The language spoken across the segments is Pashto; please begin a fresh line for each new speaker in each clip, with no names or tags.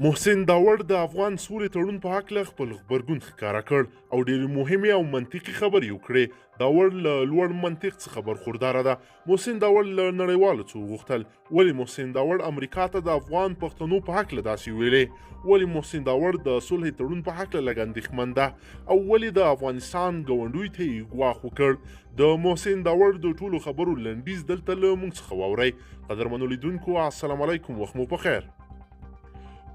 محسن داوړ د افغان سولې تړون په هکله خپل غبرګون ښکاره کړ او ډېرې مهمې او منطقي خبرې وکړې. داوړ له لوړ منطق څخه برخورداره ده. محسن داوړ له نړیوالو څه وغوښتل؟ ولې محسن داوړ امریکا ته د افغان پښتنو په هکله داسې ویلې؟ ولې محسن داوړ د صلح تړون په هکله لږ اندېښمن ده؟ او ولې د افغانستان ګاونډیو ته یې ګواښ وکړ؟ د محسن داوړ د ټولو خبرو لنډیز دلته له موږ څخه واورئ. قدرمنو لیدونکو، السلام علیکم، وخت مو په خیر.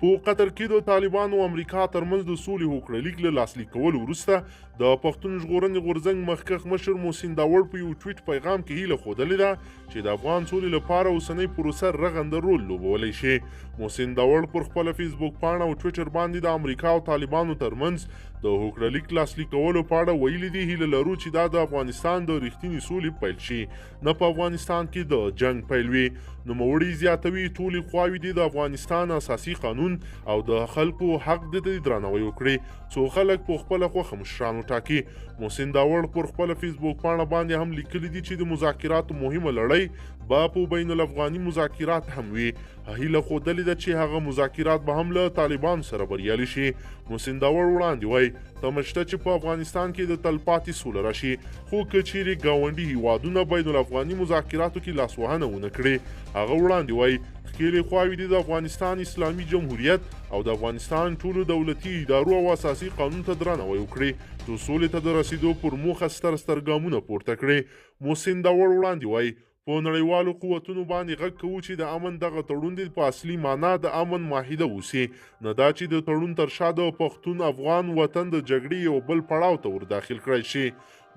په قطر کې د طالبانو او امریکا ترمنځ د سولې هوکړلیک له لاسلیک کولو وروسته د پښتون ژغورنې غورځنګ مخکښ مشر محسن داوړ په یو ټویټ پیغام کې هیله ښودلې ده چې د افغان سولې لپاره اوسنۍ پروسه رغنده رول لوبولی شي. محسن داوړ پر خپله فیسبوک پاڼه او ټویټر باندې د امریکا او طالبانو ترمنځ د هوکړلیک لاسلیک کولو په اړه ویلي دي هیله لرو چې دا د افغانستان د رښتینې سولې پیل شي، نه په افغانستان کې د جنګ پیل وي. نوموړي زیاتوي ټولې خواوې دي د افغانستان اساسي قانون او د خلکو حق د درناوی وکړي څو خلک په خپله خوښه مشران وټاکي. محسن داوړ پر خپله فیسبوک پاڼه باندې هم لیکلي دي چې د مذاکراتو مهمه لړۍ به په بین الافغاني مذاکرات هم وي. هیله ښودلې ده چې هغه مذاکرات به هم له طالبانو سره بریالي شي. محسن داوړ وړاندې وایي تمه شته چې په افغانستان کې د تلپاتې سوله راشي، خو که چیرې ګاونډي هیوادونه بین الافغاني مذاکراتو کې لاسوهنه ونه کړي. هغه وړاندې وایي ښکېلې خواوې دي د افغانستان اسلامي جمهوریت او د افغانستان ټولو دولتي ادارو او اساسي قانون ته درناوی وکړي تر سولې ته د رسیدو پر موخه ستر ګامونه پورته کړي. محسن داوړ وړاندې وایي په نړیوالو قوتونو باندې غږ کوو چې د امن دغه تړون دې په اصلي معنا د امن معاهده اوسي، نه دا چې د تړون تر شا د پښتون افغان وطن د جګړې یو بل پړاو ته ور داخل کړی شي.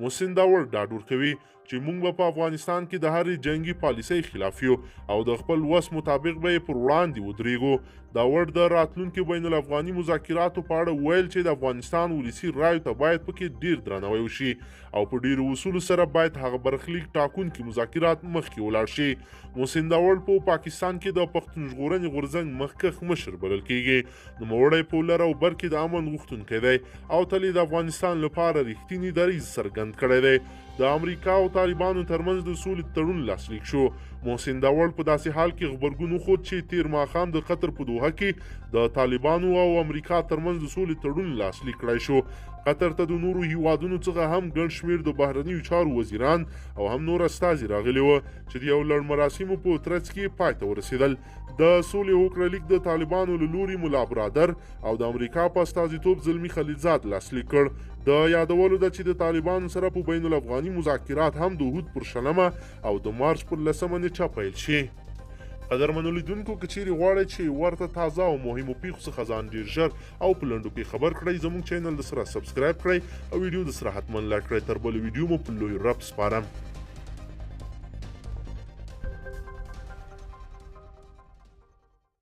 محسن داوړ ډاډ ورکوي چې موږ به په افغانستان کې د هرې جنگي پالیسۍ خلاف یو او د خپل وس مطابق به یې پر وړاندې ودرېږو. داوړ د راتلونکي بین الافغاني مذاکراتو په اړه ویل چې د افغانستان ولسي رایو ته باید پکې ډیر درناوی وشي او په ډیرو اصولو سره باید هغه برخلیک ټاکونکي مذاکرات مخکې ولاړ شي. محسن داوړ په پاکستان کې د پښتون ژغورنې غورځنګ مخکښ مشر بلل کیږي. نوموړی په لر او بر کې د امن غوښتونکی دی او تل د افغانستان لپاره رښتینی دریځ څرګند کړی دی. د امریکا او طالبانو ترمنځ د سولې تړون لاسلیک شو. محسن داوړ په داسې حال کې غبرګون وښود چې تیر ماښام د قطر په دوحه کې د طالبانو او امریکا ترمنځ د سولې تړون لاسلیک کړی شو. قطر ته د نورو هیوادونو څخه هم ګڼ شمېر د بهرنیو چارو وزیران او هم نور استازي راغلي وو چې د یو لړ مراسمو په ترڅ کې پای ته ورسېدل. د سولې هوکړلیک د طالبانو له لوري ملا برادر او د امریکا په استازیتوب زلمي خلیلزاد لاسلیک کړ. د یادولو ده چې د طالبانو سره په بین الافغاني مذاکرات هم د احد پر شلمه او د مارچ پر 10مه نیټه پیل شي. قدرمنو لیدونکو، که چیرې غواړئ چې ورته تازه او مهمو پیښو څخه ځان ډېر ژر او په لنډو کې خبر کړئ، زموږ چینل د سره سبسکرایب کړئ او ویډیو د سره حتما لایک کړئ. تر بل ویډیو مو په لوی رب سپارم.